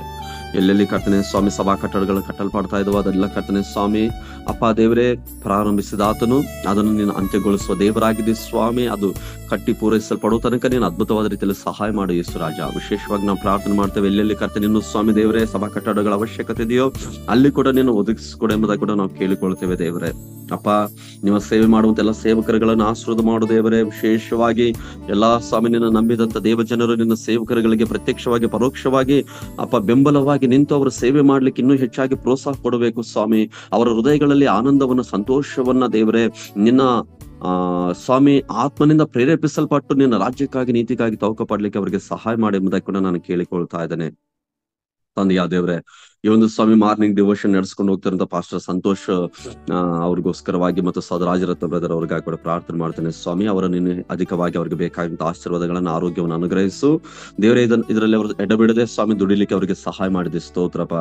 ಎಲ್ಲೆಲ್ಲಿ ಕರ್ತನೆ ಸ್ವಾಮಿ ಸಭಾ ಕಟ್ಟಡಗಳು ಕಟ್ಟಲ್ಪಡ್ತಾ ಇದಾವ ಅದೆಲ್ಲ ಕರ್ತನೆ ಸ್ವಾಮಿ ಅಪ್ಪ ದೇವರೇ, ಪ್ರಾರಂಭಿಸಿದ ಆತನು ಅದನ್ನು ನೀನು ಅಂತ್ಯಗೊಳಿಸುವ ದೇವರಾಗಿದೆ ಸ್ವಾಮಿ. ಅದು ಕಟ್ಟಿ ಪೂರೈಸಲ್ಪಡುವ ತನಕ ನೀನು ಅದ್ಭುತವಾದ ರೀತಿಯಲ್ಲಿ ಸಹಾಯ ಮಾಡು ಯೇಸು ರಾಜ. ವಿಶೇಷವಾಗಿ ನಾವು ಪ್ರಾರ್ಥನೆ ಮಾಡ್ತೇವೆ, ಎಲ್ಲೆಲ್ಲಿ ಕರ್ತನೆ ಇನ್ನು ಸ್ವಾಮಿ ದೇವರೇ ಸಭಾ ಕಟ್ಟಡಗಳ ಅವಶ್ಯಕತೆ ಇದೆಯೋ ಅಲ್ಲಿ ಕೂಡ ನೀನು ಒದಗಿಸಿಕೊಡು ಎಂಬುದಾಗಿ ಕೂಡ ನಾವು ಕೇಳಿಕೊಳ್ತೇವೆ. ದೇವರೇ ಅಪ್ಪ, ನಿಮ್ಮ ಸೇವೆ ಮಾಡುವಂತ ಎಲ್ಲ ಸೇವಕರುಗಳನ್ನು ಆಶೀರ್ವಾದ ಮಾಡು ದೇವರೇ. ವಿಶೇಷವಾಗಿ ಎಲ್ಲಾ ಸ್ವಾಮಿ ನಿನ್ನ ನಂಬಿದಂತ ದೇವ ಜನರು ನಿನ್ನ ಸೇವಕರುಗಳಿಗೆ ಪ್ರತ್ಯಕ್ಷವಾಗಿ ಪರೋಕ್ಷವಾಗಿ ಅಪ್ಪ ಬೆಂಬಲವಾಗಿ ನಿಂತು ಅವರ ಸೇವೆ ಮಾಡ್ಲಿಕ್ಕೆ ಇನ್ನೂ ಹೆಚ್ಚಾಗಿ ಪ್ರೋತ್ಸಾಹ ಕೊಡಬೇಕು ಸ್ವಾಮಿ. ಅವರ ಹೃದಯಗಳಲ್ಲಿ ಆನಂದವನ್ನ, ಸಂತೋಷವನ್ನ ದೇವರೇ ನಿನ್ನ ಸ್ವಾಮಿ ಆತ್ಮನಿಂದ ಪ್ರೇರೇಪಿಸಲ್ಪಟ್ಟು ನಿನ್ನ ರಾಜ್ಯಕ್ಕಾಗಿ ನೀತಿಗಾಗಿ ತವಕ ಪಡ್ಲಿಕ್ಕೆ ಅವರಿಗೆ ಸಹಾಯ ಮಾಡಿ ಎಂಬುದಾಗಿ ಕೂಡ ನಾನು ಕೇಳಿಕೊಳ್ತಾ ಇದ್ದೇನೆ ತಂದೆಯ ದೇವರೇ. ಈ ಒಂದು ಸ್ವಾಮಿ ಮಾರ್ನಿಂಗ್ ಡಿವೋಷನ್ ನಡೆಸ್ಕೊಂಡು ಹೋಗ್ತಿರಂತ ಪಾಸ್ಟರ್ ಸಂತೋಷ್ ಅವ್ರಿಗೋಸ್ಕರವಾಗಿ ಮತ್ತು ಸದರಾಜರತ್ನ ಬ್ರದರ್ ಅವ್ರಿಗಾಗಿ ಕೂಡ ಪ್ರಾರ್ಥನೆ ಮಾಡ್ತೇನೆ. ಸ್ವಾಮಿ, ಅವರನ್ನು ಇನ್ನು ಅಧಿಕವಾಗಿ ಅವ್ರಿಗೆ ಬೇಕಾದಂತ ಆಶೀರ್ವಾದಗಳನ್ನ, ಆರೋಗ್ಯವನ್ನು ಅನುಗ್ರಹಿಸು ದೇವರೇ. ಇದರಲ್ಲಿ ಅವರು ಎಡಬಿಡದೆ ಸ್ವಾಮಿ ದುಡಿಲಿಕ್ಕೆ ಅವರಿಗೆ ಸಹಾಯ ಮಾಡಿದೆ. ಸ್ತೋತ್ರಪ್ಪ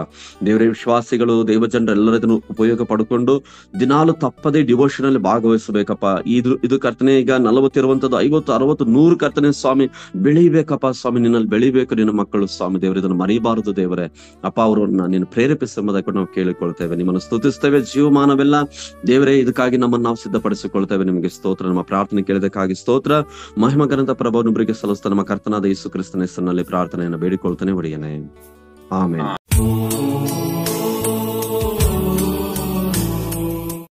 ದೇವರೇ. ವಿಶ್ವಾಸಿಗಳು, ದೇವಜನರು ಎಲ್ಲರೂ ಇದನ್ನು ಉಪಯೋಗ ಪಡ್ಕೊಂಡು ದಿನಾಲು ತಪ್ಪದೇ ಡಿವೋಷನ್ ಅಲ್ಲಿ ಭಾಗವಹಿಸಬೇಕಪ್ಪ. ಇದು ಕರ್ತನೆ ಈಗ 40 ಇರುವಂತದ್ದು 50, 60, 100 ಕರ್ತನೆ ಸ್ವಾಮಿ ಬೆಳಿಬೇಕಪ್ಪ. ಸ್ವಾಮಿ ನಿನ್ನಲ್ಲಿ ಬೆಳಿಬೇಕು ನಿನ್ನ ಮಕ್ಕಳು ಸ್ವಾಮಿ ದೇವರೇ. ಇದನ್ನು ಮರಿಬಾರದು ದೇವರೇ. ಅಪ್ಪ, ಅವರನ್ನ ನೀನು ಪ್ರೇರೇಪಿಸುವುದಕ್ಕೆ ನಾವು ಕೇಳಿಕೊಳ್ತೇವೆ, ನಿಮ್ಮನ್ನು ಸ್ತುತಿಸ್ತೇವೆ. ಜೀವಮಾನವೆಲ್ಲ ದೇವರೇ ಇದಕ್ಕಾಗಿ ನಮ್ಮನ್ನು ನಾವು ಸಿದ್ಧಪಡಿಸಿಕೊಳ್ತೇವೆ. ನಿಮಗೆ ಸ್ತೋತ್ರ. ನಮ್ಮ ಪ್ರಾರ್ಥನೆ ಕೇಳಿದಕ್ಕಾಗಿ ಸ್ತೋತ್ರ. ಮಹಿಮಗನಂತ ಪ್ರಭಾವನೊಬ್ಬರಿಗೆ ಸಲ್ಲಿಸ್ತಾ ನಮ್ಮ ಕರ್ತನಾದ ಯೇಸು ಕ್ರಿಸ್ತನ ಹೆಸರಿನಲ್ಲಿ ಪ್ರಾರ್ಥನೆಯನ್ನು ಬೇಡಿಕೊಳ್ತಾನೆ ಒಡೆಯನೆ. ಆಮೆನ್.